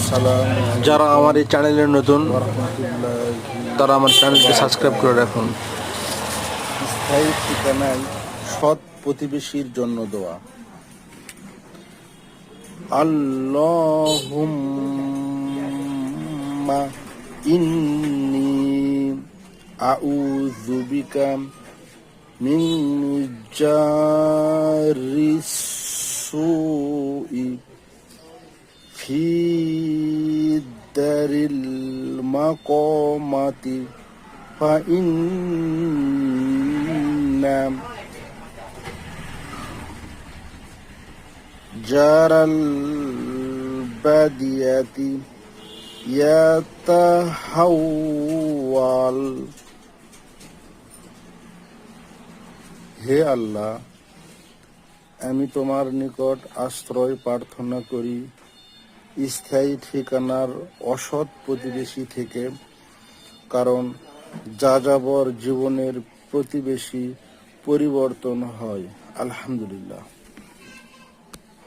আসসালামু যারা আমার এই চ্যানেলে নতুন রাহমাতুল্লাহি। তারা আমার চ্যানেলটি সাবস্ক্রাইব করে রাখুন। স্থায়ী ঠিকানায় সৎ প্রতিবেশীর জন্য দোয়া। আল্লাহুম্মা ইন্নী আউযু বিকা মিন জারিস সুই ফি দারিল মাকামাতি ফাইন্না জারাল বাদিয়াতি ইয়াতাহাওয়াল। হে আল্লাহ, আমি তোমার নিকট আশ্রয় প্রার্থনা করি স্থায়ী ঠিকানার অসৎ প্রতিবেশী থেকে, কারণ যাযাবর জীবনের প্রতিবেশী পরিবর্তন হয়। আলহামদুলিল্লাহ।